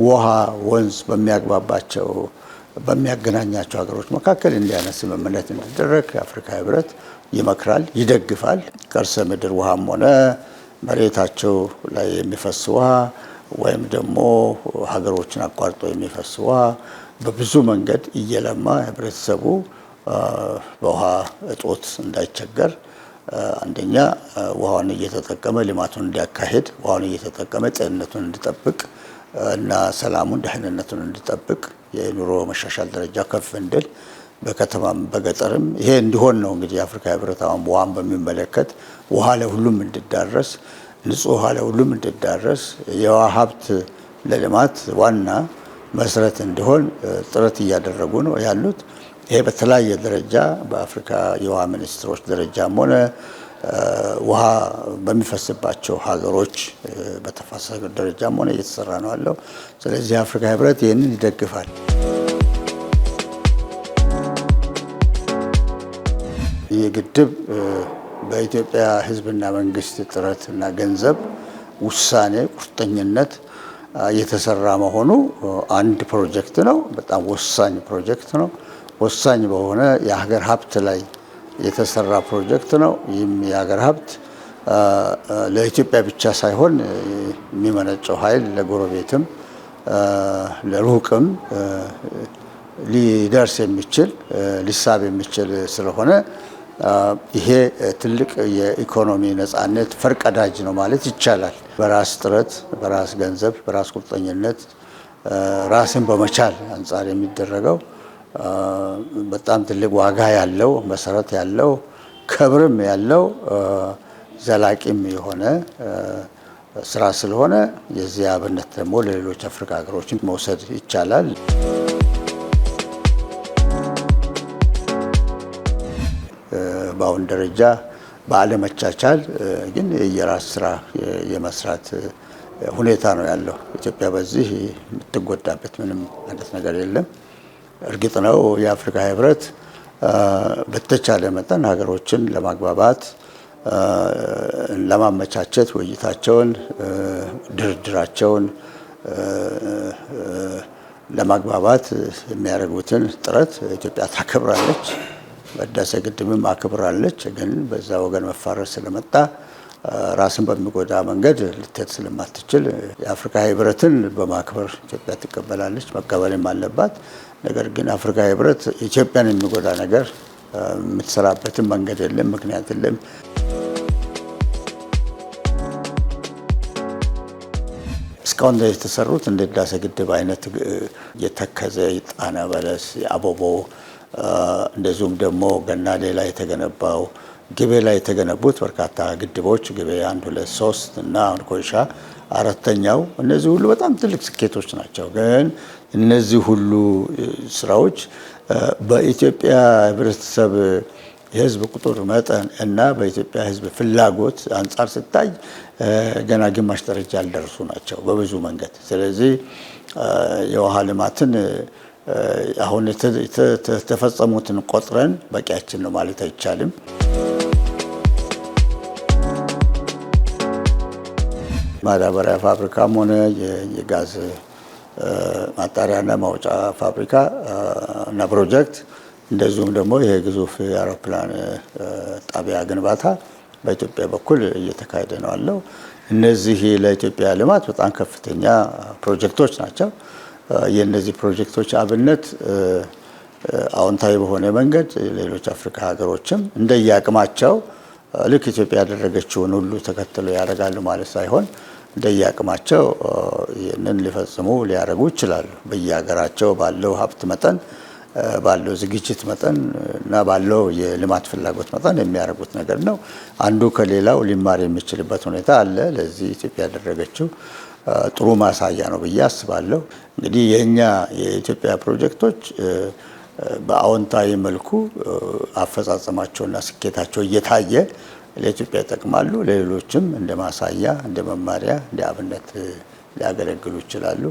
ውሃ ወንዝ በሚያገናኛቸው ሀገሮች መካከል እንዲያነስ ስምምነት እንዲደረግ የአፍሪካ ህብረት ይመክራል፣ ይደግፋል። ከርሰ ምድር ውሃም ሆነ መሬታቸው ላይ የሚፈስ ውሃ ወይም ደግሞ ሀገሮችን አቋርጦ የሚፈስ ውሃ በብዙ መንገድ እየለማ ህብረተሰቡ በውሃ እጦት እንዳይቸገር አንደኛ ውሃውን እየተጠቀመ ልማቱን እንዲያካሄድ፣ ውሃውን እየተጠቀመ ጤንነቱን እንዲጠብቅ እና ሰላሙን ደህንነቱን እንዲጠብቅ የኑሮ መሻሻል ደረጃ ከፍ እንዲል በከተማም በገጠርም ይሄ እንዲሆን ነው። እንግዲህ የአፍሪካ ህብረት አሁን ውሃን በሚመለከት ውሃ ለሁሉም እንዲዳረስ፣ ንጹህ ውሃ ለሁሉም እንዲዳረስ፣ የውሃ ሀብት ለልማት ዋና መሰረት እንዲሆን ጥረት እያደረጉ ነው ያሉት። ይሄ በተለያየ ደረጃ በአፍሪካ የውሃ ሚኒስትሮች ደረጃም ሆነ ውሃ በሚፈስባቸው ሀገሮች በተፋሰስ ደረጃም ሆነ እየተሰራ ነው ያለው። ስለዚህ የአፍሪካ ህብረት ይህንን ይደግፋል። ይህ ግድብ በኢትዮጵያ ህዝብና መንግስት ጥረትና ገንዘብ ውሳኔ ቁርጠኝነት የተሰራ መሆኑ አንድ ፕሮጀክት ነው። በጣም ወሳኝ ፕሮጀክት ነው። ወሳኝ በሆነ የሀገር ሀብት ላይ የተሰራ ፕሮጀክት ነው። ይህም የሀገር ሀብት ለኢትዮጵያ ብቻ ሳይሆን የሚመነጨው ኃይል ለጎረቤትም ለሩቅም ሊደርስ የሚችል ሊሳብ የሚችል ስለሆነ ይሄ ትልቅ የኢኮኖሚ ነጻነት ፈርቀዳጅ ነው ማለት ይቻላል። በራስ ጥረት፣ በራስ ገንዘብ፣ በራስ ቁርጠኝነት ራስን በመቻል አንጻር የሚደረገው በጣም ትልቅ ዋጋ ያለው መሰረት ያለው ክብርም ያለው ዘላቂም የሆነ ስራ ስለሆነ የዚህ አብነት ደግሞ ለሌሎች አፍሪካ ሀገሮችን መውሰድ ይቻላል። በአሁን ደረጃ ባለመቻቻል ግን የራስ ስራ የመስራት ሁኔታ ነው ያለው። ኢትዮጵያ በዚህ የምትጎዳበት ምንም አይነት ነገር የለም። እርግጥ ነው የአፍሪካ ህብረት በተቻለ መጠን ሀገሮችን ለማግባባት ለማመቻቸት ውይይታቸውን፣ ድርድራቸውን ለማግባባት የሚያደርጉትን ጥረት ኢትዮጵያ ታከብራለች። ህዳሴ ግድብም አክብራለች። ግን በዛ ወገን መፋረስ ስለመጣ ራስን በሚጎዳ መንገድ ልትሄድ ስለማትችል የአፍሪካ ህብረትን በማክበር ኢትዮጵያ ትቀበላለች፣ መቀበልም አለባት። ነገር ግን አፍሪካ ህብረት ኢትዮጵያን የሚጎዳ ነገር የምትሰራበትን መንገድ የለም፣ ምክንያት የለም። እስካሁን የተሰሩት እንደ ህዳሴ ግድብ አይነት የተከዘ ጣና በለስ፣ የአቦቦ እንደዚሁም ደግሞ ገናሌ ላይ የተገነባው ግቤ ላይ የተገነቡት በርካታ ግድቦች ግቤ 1፣ 2፣ 3 እና አሁን ኮይሻ አራተኛው እነዚህ ሁሉ በጣም ትልቅ ስኬቶች ናቸው። ግን እነዚህ ሁሉ ስራዎች በኢትዮጵያ ህብረተሰብ የህዝብ ቁጥር መጠን እና በኢትዮጵያ ህዝብ ፍላጎት አንጻር ሲታይ ገና ግማሽ ደረጃ ያልደረሱ ናቸው በብዙ መንገድ። ስለዚህ የውሃ ልማትን አሁን የተፈጸሙትን ቆጥረን በቂያችን ነው ማለት አይቻልም። ማዳበሪያ ፋብሪካም ሆነ የጋዝ ማጣሪያና ማውጫ ፋብሪካ እና ፕሮጀክት እንደዚሁም ደግሞ ይሄ ግዙፍ የአውሮፕላን ጣቢያ ግንባታ በኢትዮጵያ በኩል እየተካሄደ ነው ያለው። እነዚህ ለኢትዮጵያ ልማት በጣም ከፍተኛ ፕሮጀክቶች ናቸው። የእነዚህ ፕሮጀክቶች አብነት አዎንታዊ በሆነ መንገድ ሌሎች አፍሪካ ሀገሮችም እንደየአቅማቸው ልክ ኢትዮጵያ ያደረገችውን ሁሉ ተከትሎ ያደርጋሉ ማለት ሳይሆን እንደየአቅማቸው ይህንን ሊፈጽሙ ሊያደርጉ ይችላሉ። በየሀገራቸው ባለው ሀብት መጠን፣ ባለው ዝግጅት መጠን እና ባለው የልማት ፍላጎት መጠን የሚያደርጉት ነገር ነው። አንዱ ከሌላው ሊማር የሚችልበት ሁኔታ አለ። ለዚህ ኢትዮጵያ ያደረገችው ጥሩ ማሳያ ነው ብዬ አስባለሁ። እንግዲህ የእኛ የኢትዮጵያ ፕሮጀክቶች በአዎንታዊ መልኩ አፈጻጸማቸውና ስኬታቸው እየታየ ለኢትዮጵያ ይጠቅማሉ። ለሌሎችም እንደ ማሳያ፣ እንደ መማሪያ፣ እንደ አብነት ሊያገለግሉ ይችላሉ።